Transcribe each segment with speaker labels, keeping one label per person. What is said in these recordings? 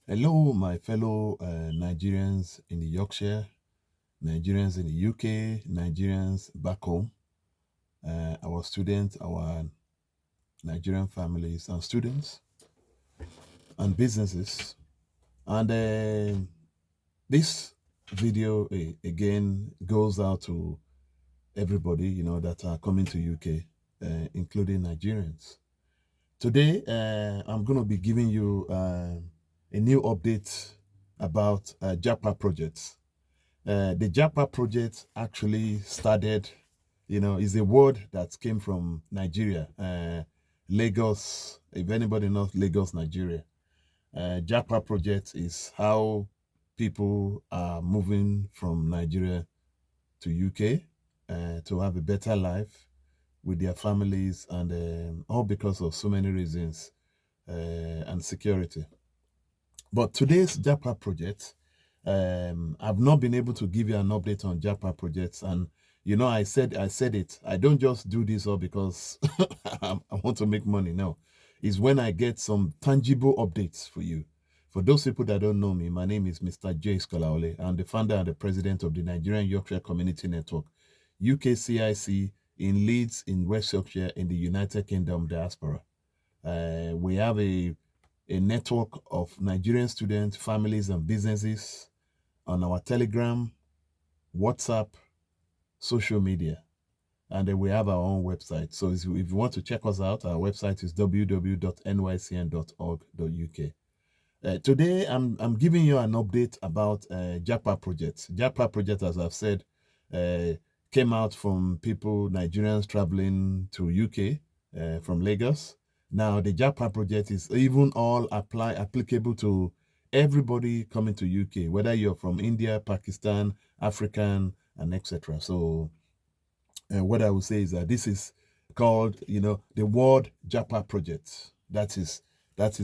Speaker 1: Hello, my fellow Nigerians in the Yorkshire, Nigerians in the UK, Nigerians back home, our students, our Nigerian families and students and businesses. And this video again goes out to everybody, that are coming to UK, including Nigerians. Today, I'm going to be giving you a new update about Japa projects. The Japa project actually started, is a word that came from Nigeria, Lagos. If anybody knows Lagos, Nigeria, Japa project is how people are moving from Nigeria to UK to have a better life with their families, and all because of so many reasons and security. But today's Japa project, I've not been able to give you an update on Japa projects, and I said it. I don't just do this all because I want to make money. No, it's when I get some tangible updates for you. For those people that don't know me, my name is Mr. J. Skolaole. I'm the founder and the president of the Nigerian Yorkshire Community Network, UKCIC, in Leeds, in West Yorkshire, in the United Kingdom diaspora. We have a network of Nigerian students, families, and businesses on our Telegram, WhatsApp, social media. And then we have our own website. So if you want to check us out, our website is www.nycn.org.uk. Today, I'm giving you an update about Japa project. Japa project, as I've said, came out from people, Nigerians traveling to UK from Lagos. Now, the Japa project is even all applicable to everybody coming to UK, whether you're from India, Pakistan, African, and etc. So, what I would say is that this is called, the World Japa Project. That is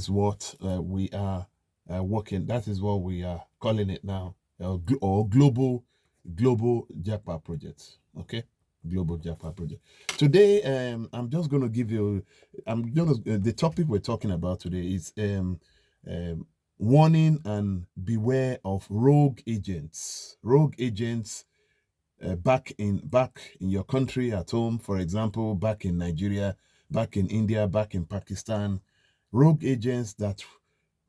Speaker 1: what we are working. That is what we are calling it now, or global Japa Project. Okay, global Japa Project. Today, I'm just going to give you. The topic we're talking about today is warning and beware of rogue agents. Rogue agents back in your country at home, for example, back in Nigeria, back in India, back in Pakistan, rogue agents that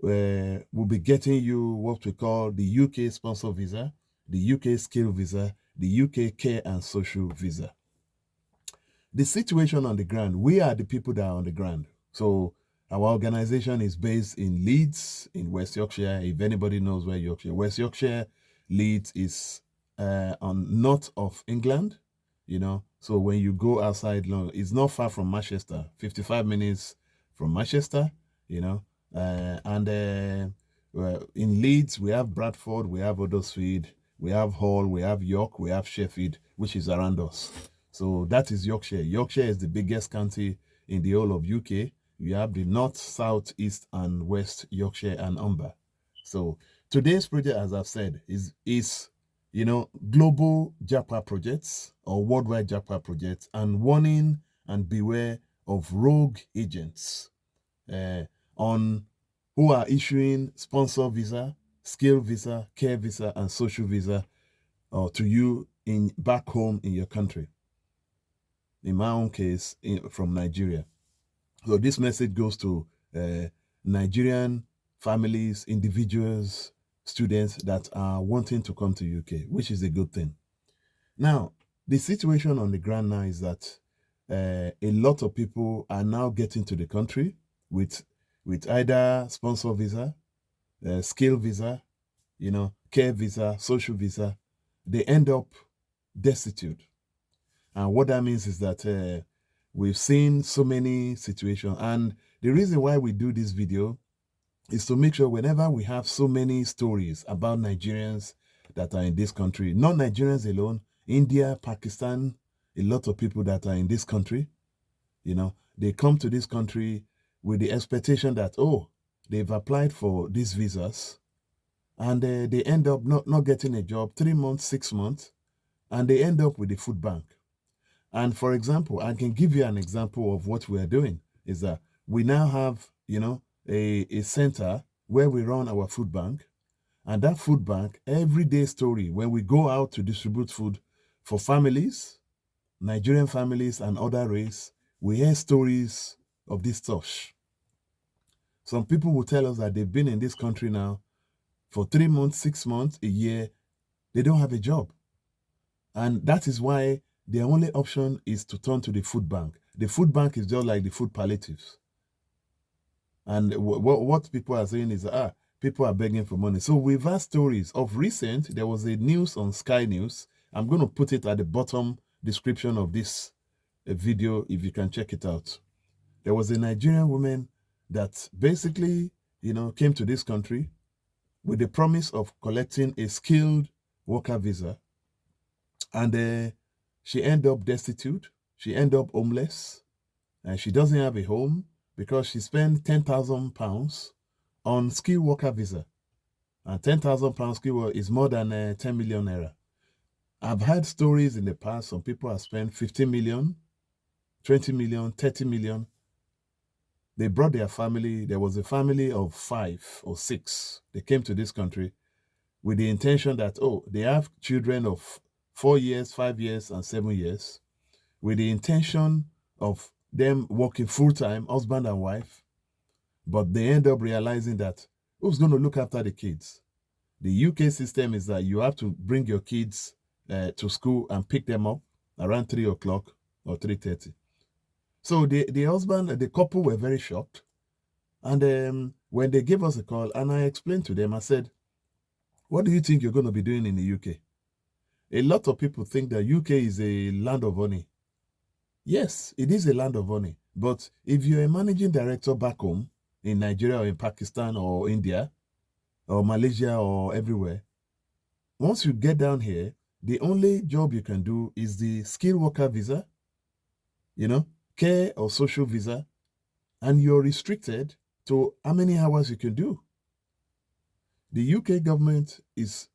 Speaker 1: will be getting you what we call the UK sponsor visa, the UK skill visa, the UK care and social visa. The situation on the ground, we are the people that are on the ground. So our organization is based in Leeds, in West Yorkshire. If anybody knows where West Yorkshire, Leeds is on north of England, So when you go outside, it's not far from Manchester, 55 minutes from Manchester, and in Leeds, we have Bradford, we have Huddersfield, we have Hull, we have York, we have Sheffield, which is around us. So that is Yorkshire. Yorkshire is the biggest county in the whole of UK. You have the north, south, east, and west Yorkshire and Humber. So today's project, as I've said, is global Japa projects or worldwide Japa projects, and warning and beware of rogue agents on who are issuing sponsor visa, skill visa, care visa, and social visa to you in back home in your country. In my own case, from Nigeria. So this message goes to Nigerian families, individuals, students that are wanting to come to UK, which is a good thing. Now, the situation on the ground now is that a lot of people are now getting to the country with either sponsor visa, skill visa, care visa, social visa. They end up destitute. And what that means is that we've seen so many situations. And the reason why we do this video is to make sure whenever we have so many stories about Nigerians that are in this country, not Nigerians alone, India, Pakistan, a lot of people that are in this country, they come to this country with the expectation that, they've applied for these visas, and they end up not getting a job 3 months, 6 months, and they end up with the food bank. And for example, I can give you an example of what we are doing is that we now have, a center where we run our food bank. And that food bank, everyday story, when we go out to distribute food for families, Nigerian families and other race, we hear stories of this stuff. Some people will tell us that they've been in this country now for 3 months, 6 months, a year. They don't have a job. And that is why their only option is to turn to the food bank. The food bank is just like the food palliatives. And what people are saying is, people are begging for money. So we've had stories of recent. There was a news on Sky News. I'm going to put it at the bottom description of this video if you can check it out. There was a Nigerian woman that basically, came to this country with the promise of collecting a skilled worker visa. And she ended up destitute. She ended up homeless. And she doesn't have a home because she spent £10,000 on skilled worker visa. And £10,000 skilled is more than 10 million naira. I've had stories in the past. Some people have spent 15 million, 20 million, 30 million. They brought their family. There was a family of 5 or 6. They came to this country with the intention that, they have children of 4 years, 5 years, and 7 years, with the intention of them working full-time, husband and wife. But they end up realizing that who's going to look after the kids? The UK system is that you have to bring your kids to school and pick them up around 3 o'clock or 3:30. So the husband, the couple were very shocked. And when they gave us a call, and I explained to them, I said, what do you think you're going to be doing in the UK? A lot of people think that UK is a land of honey. Yes, it is a land of honey. But if you're a managing director back home in Nigeria or in Pakistan or India or Malaysia or everywhere, once you get down here, the only job you can do is the skilled worker visa, care or social visa, and you're restricted to how many hours you can do. The UK government is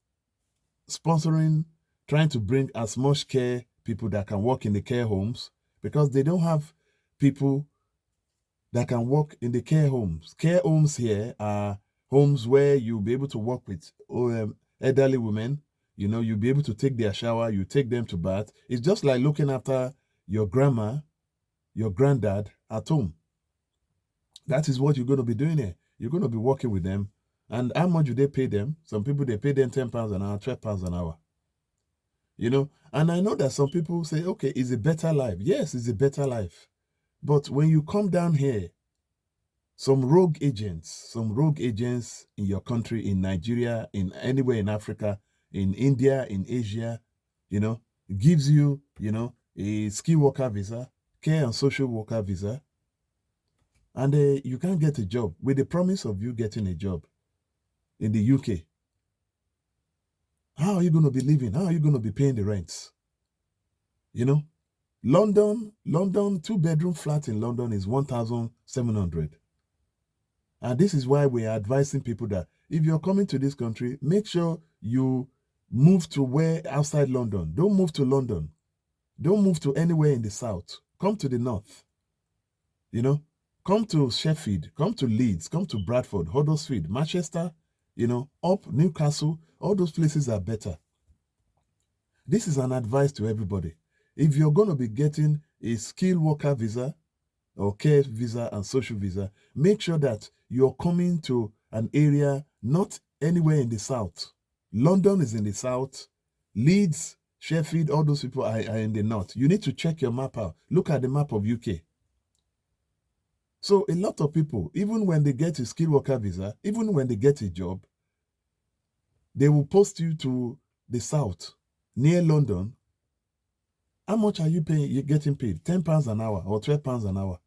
Speaker 1: sponsoring, trying to bring as much care people that can work in the care homes because they don't have people that can work in the care homes. Care homes here are homes where you'll be able to work with elderly women. You'll be able to take their shower, you take them to bath. It's just like looking after your grandma, your granddad at home. That is what you're going to be doing here. You're going to be working with them. And how much do they pay them? Some people, they pay them £10 an hour, £12 an hour. And I know that some people say, okay, it's a better life. Yes, it's a better life. But when you come down here, some rogue agents in your country, in Nigeria, in anywhere in Africa, in India, in Asia, gives you, a skilled worker visa, care and social worker visa, and you can't get a job with the promise of you getting a job in the UK. How are you going to be living? How are you going to be paying the rents? London, 2-bedroom flat in London is 1,700. And this is why we are advising people that if you're coming to this country, make sure you move to where outside London. Don't move to London. Don't move to anywhere in the south. Come to the north. Come to Sheffield, come to Leeds, come to Bradford, Huddersfield, Manchester, up Newcastle. All those places are better. This is an advice to everybody. If you're going to be getting a skilled worker visa or care visa and social visa, make sure that you're coming to an area not anywhere in the south. London is in the south. Leeds, Sheffield, all those people are in the north. You need to check your map out. Look at the map of UK. So a lot of people, even when they get a skilled worker visa, even when they get a job, they will post you to the south, near London. How much are you paying? You're getting paid £10 an hour or £12 an hour.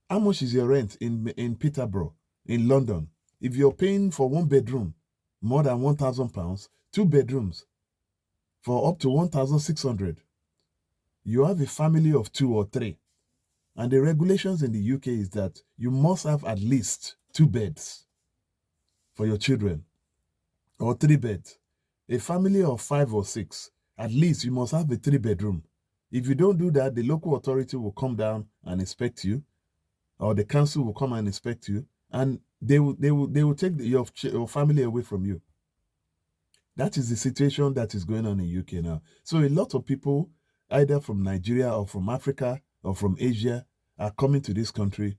Speaker 1: How much is your rent in Peterborough, in London? If you're paying for 1 bedroom, more than £1,000, 2 bedrooms for up to 1,600, you have a family of 2 or 3. And the regulations in the UK is that you must have at least 2 beds for your children, or 3 beds. A family of 5 or 6, at least you must have a 3-bedroom. If you don't do that, the local authority will come down and inspect you, or the council will come and inspect you, and they will take your family away from you. That is the situation that is going on in UK now. So a lot of people, either from Nigeria or from Africa or from Asia, are coming to this country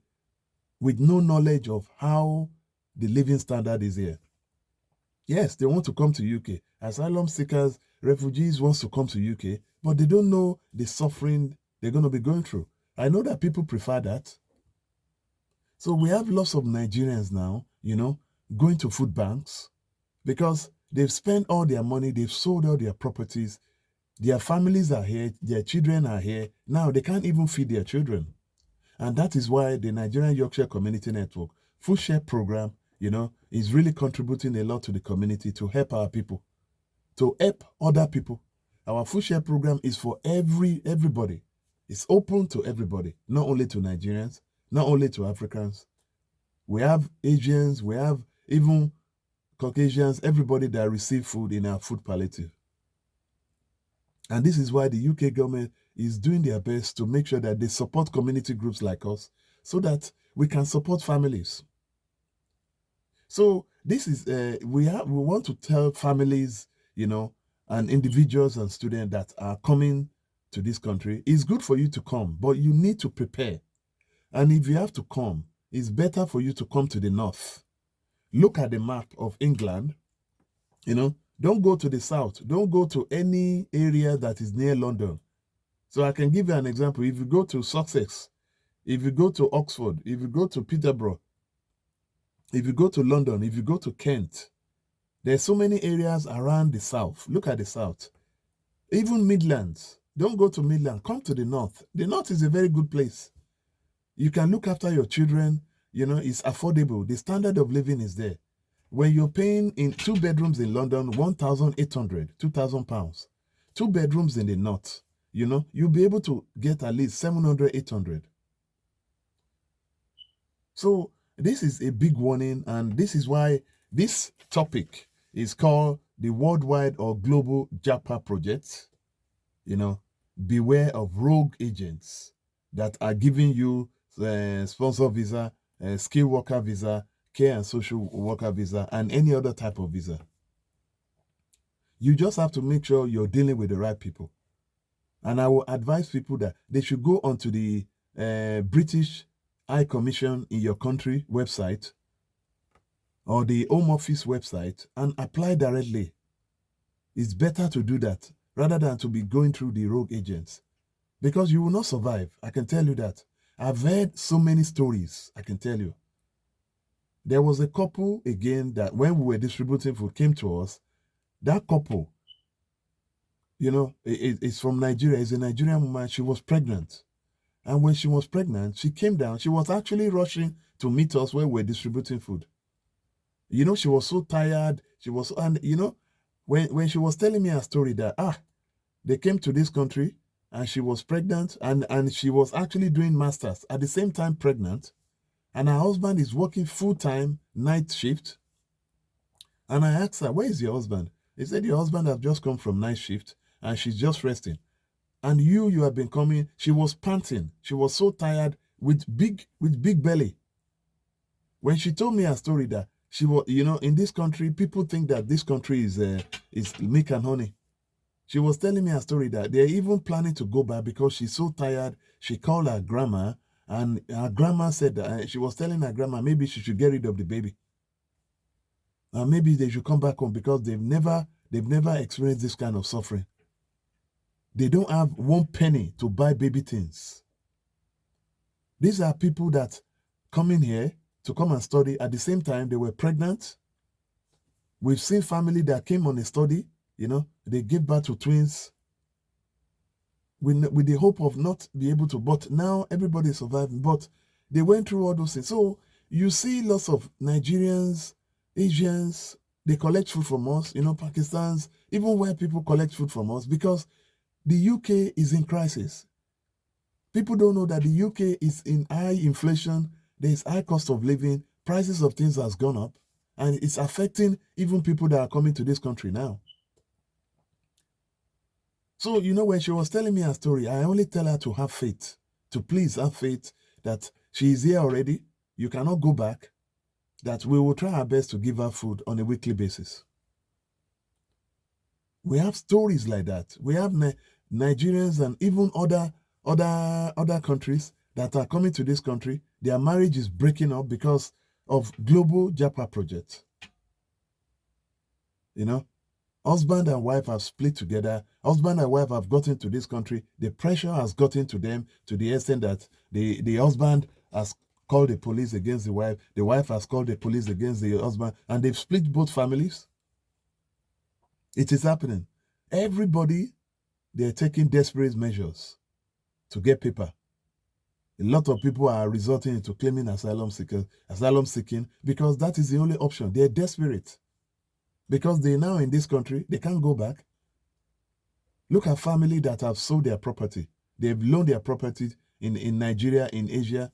Speaker 1: with no knowledge of how the living standard is here. Yes, they want to come to UK. Asylum seekers, refugees wants to come to UK, but they don't know the suffering they're going to be going through. I know that people prefer that. So we have lots of Nigerians now, going to food banks because they've spent all their money, they've sold all their properties, their families are here, their children are here. Now they can't even feed their children. And that is why the Nigerian Yorkshire Community Network Food Share Program, is really contributing a lot to the community to help our people, to help other people. Our Food Share Program is for everybody. It's open to everybody, not only to Nigerians, not only to Africans. We have Asians, we have even Caucasians, everybody that receive food in our food palliative. And this is why the UK government is doing their best to make sure that they support community groups like us so that we can support families. So this is, we want to tell families, and individuals and students that are coming to this country, it's good for you to come, but you need to prepare. And if you have to come, it's better for you to come to the north. Look at the map of England, don't go to the south. Don't go to any area that is near London. So I can give you an example. If you go to Sussex, if you go to Oxford, if you go to Peterborough, if you go to London, if you go to Kent, there's so many areas around the south. Look at the south. Even Midlands. Don't go to Midland. Come to the north. The north is a very good place. You can look after your children. It's affordable. The standard of living is there. When you're paying in 2 bedrooms in London, 1,800, 2,000 pounds. 2 bedrooms in the north, you'll be able to get at least 700, 800. So this is a big warning, and this is why this topic is called the Worldwide or Global Japa Project. Beware of rogue agents that are giving you sponsor visa, skilled worker visa, care and social worker visa, and any other type of visa. You just have to make sure you're dealing with the right people. And I will advise people that they should go onto the British High Commission in your country website or the Home Office website and apply directly. It's better to do that rather than to be going through the rogue agents, because you will not survive. I can tell you that. I've heard so many stories, I can tell you. There was a couple, again, that when we were distributing food came to us. That couple, it's from Nigeria. It's a Nigerian woman. She was pregnant. And when she was pregnant, she came down. She was actually rushing to meet us when we were distributing food. She was so tired. When she was telling me a story that, they came to this country and she was pregnant and she was actually doing masters at the same time pregnant. And her husband is working full-time night shift. And I asked her, where is your husband? He said, your husband has just come from night shift and she's just resting. And you have been coming. She was panting. She was so tired with big belly. When she told me a story that she was, in this country, people think that this country is milk and honey. She was telling me a story that they're even planning to go back because she's so tired. She called her grandma. And her grandma said that she was telling her grandma maybe she should get rid of the baby. And maybe they should come back home because they've never experienced this kind of suffering. They don't have 1 penny to buy baby things. These are people that come in here to come and study. At the same time, they were pregnant. We've seen family that came on a study, they gave birth to twins. With the hope of not be able to, but now everybody is surviving. But they went through all those things. So you see lots of Nigerians, Asians, they collect food from us, Pakistans, even where people collect food from us because the UK is in crisis. People don't know that the UK is in high inflation, there's high cost of living, prices of things has gone up, and it's affecting even people that are coming to this country now. So, when she was telling me her story, I only tell her to have faith, to please have faith that she is here already. You cannot go back. that we will try our best to give her food on a weekly basis. We have stories like that. We have Nigerians and even other countries that are coming to this country. Their marriage is breaking up because of global Japa project. You know, husband and wife have split together. Husband and wife have gotten to this country. The pressure has gotten to them to the extent that the husband has called the police against the wife. The wife has called the police against the husband, and they've split both families. It is happening. Everybody, they're taking desperate measures to get paper. A lot of people are resorting into claiming asylum seeking, because that is the only option. They're desperate. Because they're now in this country, they can't go back. Look at family that have sold their property. They've loaned their property in Nigeria, in Asia,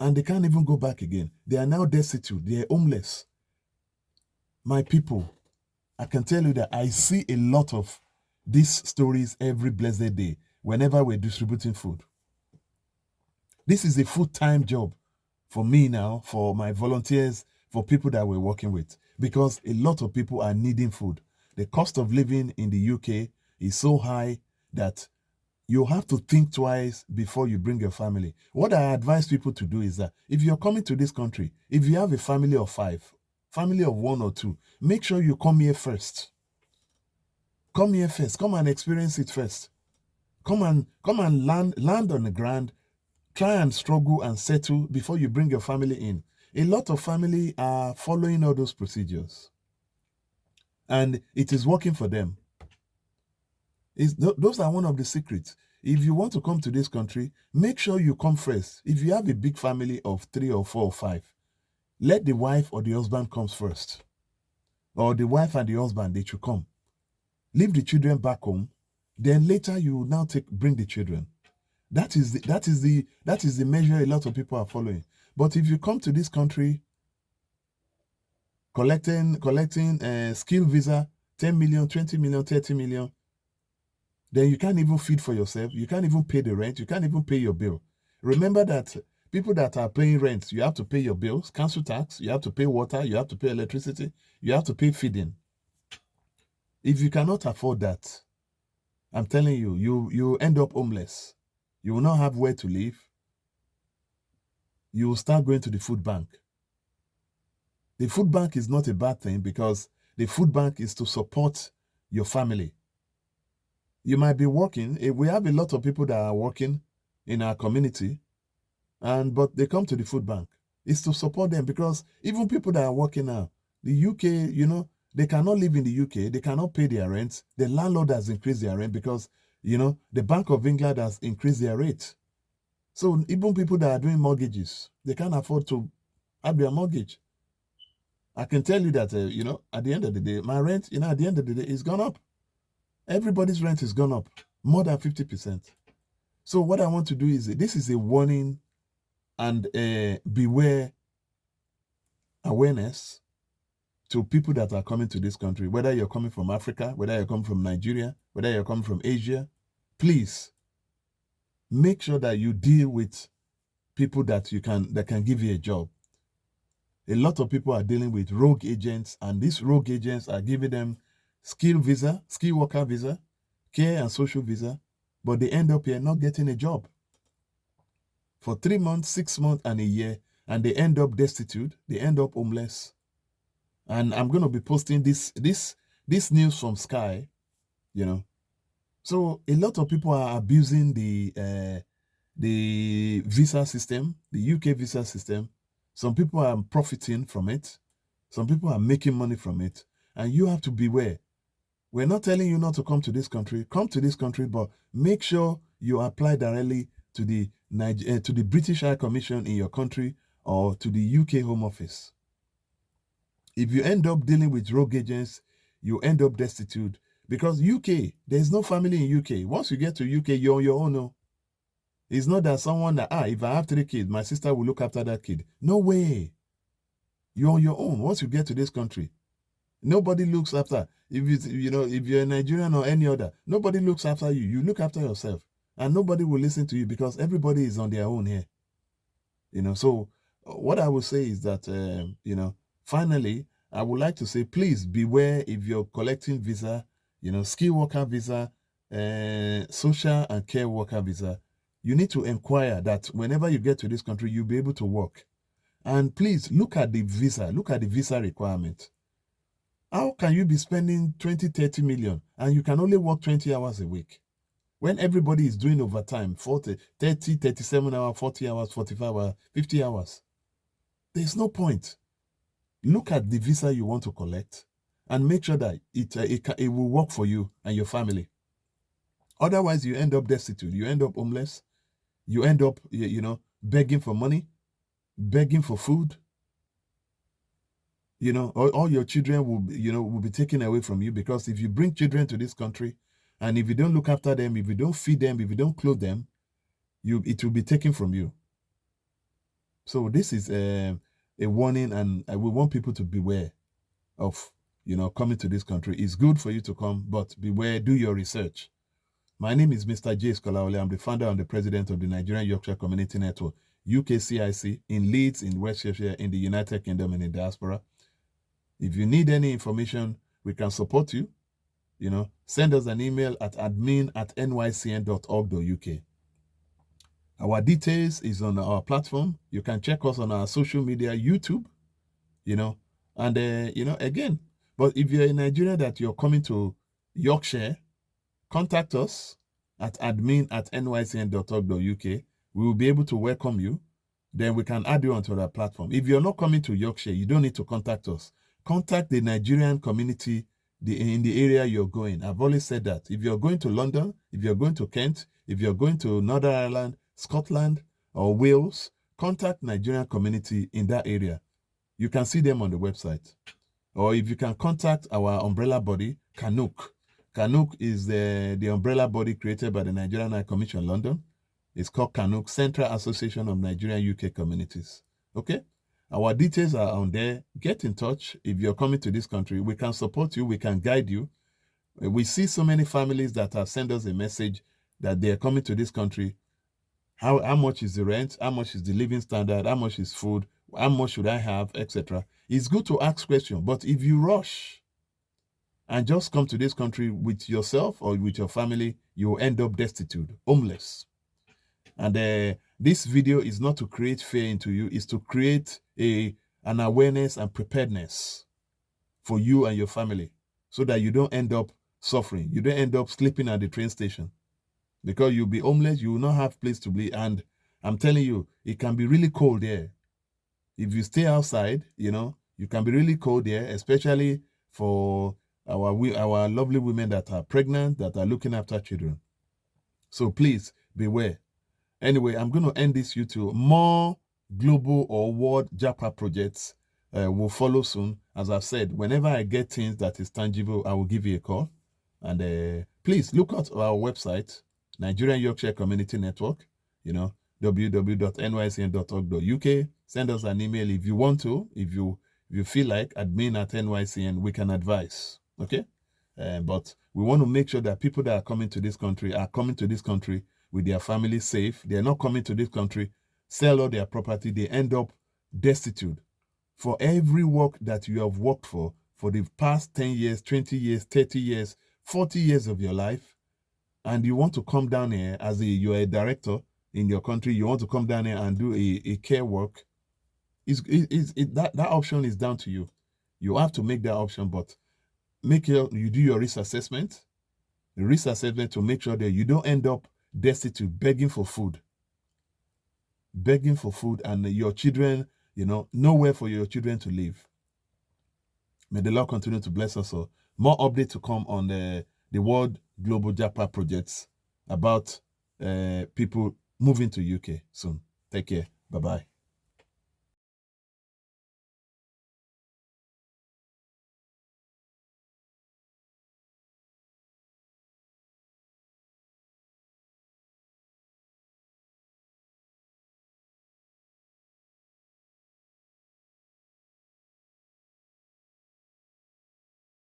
Speaker 1: and they can't even go back again. They are now destitute. They are homeless. My people, I can tell you that I see a lot of these stories every blessed day whenever we're distributing food. This is a full-time job for me now, for my volunteers, for people that we're working with, because a lot of people are needing food. The cost of living in the UK is so high that you have to think twice before you bring your family. What I advise people to do is that if you're coming to this country, if you have a family of 5, family of 1 or 2, make sure you come here first. Come here first. Come and experience it first. Come and land on the ground. Try and struggle and settle before you bring your family in. A lot of family are following all those procedures, and it is working for them. Those are one of the secrets. If you want to come to this country, make sure you come first. If you have a big family of 3 or 4 or 5, let the wife or the husband comes first. Or the wife and the husband, they should come. Leave the children back home. Then later you will now bring the children. That is the measure a lot of people are following. But if you come to this country collecting skill visa, 10 million, 20 million, 30 million, then you can't even feed for yourself. You can't even pay the rent. You can't even pay your bill. Remember that people that are paying rent, you have to pay your bills, council tax, you have to pay water, you have to pay electricity, you have to pay feeding. If you cannot afford that, I'm telling you, you end up homeless. You will not have where to live. You will start going to the food bank. The food bank is not a bad thing, because the food bank is to support your family. You might be working. We have a lot of people that are working in our community, but they come to the food bank. It's to support them, because even people that are working now, the UK, they cannot live in the UK. They cannot pay their rent. The landlord has increased their rent because, the Bank of England has increased their rate. So even people that are doing mortgages, they can't afford to have their mortgage. I can tell you that, at the end of the day, my rent, at the end of the day, is gone up. Everybody's rent has gone up more than 50%. So what I want to do is, this is a warning and beware awareness to people that are coming to this country, whether you're coming from Africa, whether you're coming from Nigeria, whether you're coming from Asia. Please make sure that you deal with people that can give you a job. A lot of people are dealing with rogue agents, and these rogue agents are giving them skill worker visa, care and social visa, but they end up here not getting a job for 3 months, 6 months, and a year, and they end up destitute. They end up homeless. And I'm going to be posting this news from Sky, So a lot of people are abusing the visa system, the UK visa system. Some people are profiting from it. Some people are making money from it. And you have to beware. We're not telling you not to come to this country. Come to this country, but make sure you apply directly to the British High Commission in your country, or to the UK Home Office. If you end up dealing with rogue agents, you end up destitute, because UK, there's no family in UK. Once you get to UK, you're on your own. No. It's not that someone that, if I have 3 kids, my sister will look after that kid. No way. You're on your own once you get to this country. Nobody looks after. If you're a Nigerian or any other, nobody looks after you. You look after yourself. And nobody will listen to you, because everybody is on their own here. So what I would say is that, finally, I would like to say, please beware if you're collecting visa, skill worker visa, social and care worker visa. You need to inquire that whenever you get to this country, you'll be able to work. And please look at the visa requirement. How can you be spending 20, 30 million and you can only work 20 hours a week? When everybody is doing overtime, 40, 30, 37 hours, 40 hours, 45 hours, 50 hours. There's no point. Look at the visa you want to collect and make sure that it will work for you and your family. Otherwise, you end up destitute. You end up homeless. You end up, begging for money, begging for food. All your children will be taken away from you, because if you bring children to this country and if you don't look after them, if you don't feed them, if you don't clothe them, it will be taken from you. So this is a warning, and we want people to beware of, coming to this country. It's good for you to come, but beware, do your research. My name is Mr. J. Skolaole. I'm the founder and the president of the Nigerian Yorkshire Community Network, UKCIC, in Leeds, in West Yorkshire, in the United Kingdom, and in diaspora. If you need any information, we can support you. Send us an email at admin@nycn.org.uk. Our details is on our platform. You can check us on our social media, YouTube, and, again. But if you're in Nigeria that you're coming to Yorkshire, contact us at admin@nycn.org.uk. We will be able to welcome you. Then we can add you onto our platform. If you're not coming to Yorkshire, you don't need to contact us. Contact the Nigerian community in the area you're going. I've always said that. If you're going to London, if you're going to Kent, if you're going to Northern Ireland, Scotland, or Wales, contact Nigerian community in that area. You can see them on the website. Or if you can contact our umbrella body, CANUC. CANUC is the umbrella body created by the Nigerian High Commission London. It's called CANUC, Central Association of Nigerian UK Communities. Okay? Our details are on there. Get in touch. If you're coming to this country, we can support you. We can guide you. We see so many families that have sent us a message that they're coming to this country. How much is the rent? How much is the living standard? How much is food? How much should I have? Etc. It's good to ask questions. But if you rush and just come to this country with yourself or with your family, you will end up destitute, homeless. And this video is not to create fear into you, it's to create an awareness and preparedness for you and your family, so that you don't end up suffering. You don't end up sleeping at the train station, because you'll be homeless, you will not have place to be. And I'm telling you, it can be really cold there. If you stay outside, you can be really cold there, especially for our lovely women that are pregnant, that are looking after children. So please beware. Anyway, I'm going to end this YouTube. More global or world Japa projects will follow soon. As I've said, whenever I get things that is tangible, I will give you a call. And please look at our website, Nigerian Yorkshire Community Network, www.nycn.org.uk. Send us an email if you want to. If you feel like, admin@nycn, we can advise. Okay? But we want to make sure that people that are coming to this country with their family safe. They're not coming to this country, sell all their property, they end up destitute. For every work that you have worked for the past 10 years, 20 years, 30 years, 40 years of your life, and you want to come down here as you're a director in your country, you want to come down here and do a care work, that option is down to you. You have to make that option, but make sure you do your risk assessment to make sure that you don't end up destitute, begging for food, and your children, nowhere for your children to live. May the Lord continue to bless us all. More updates to come on the World Global Japa projects about people moving to UK soon. Take care. Bye-bye.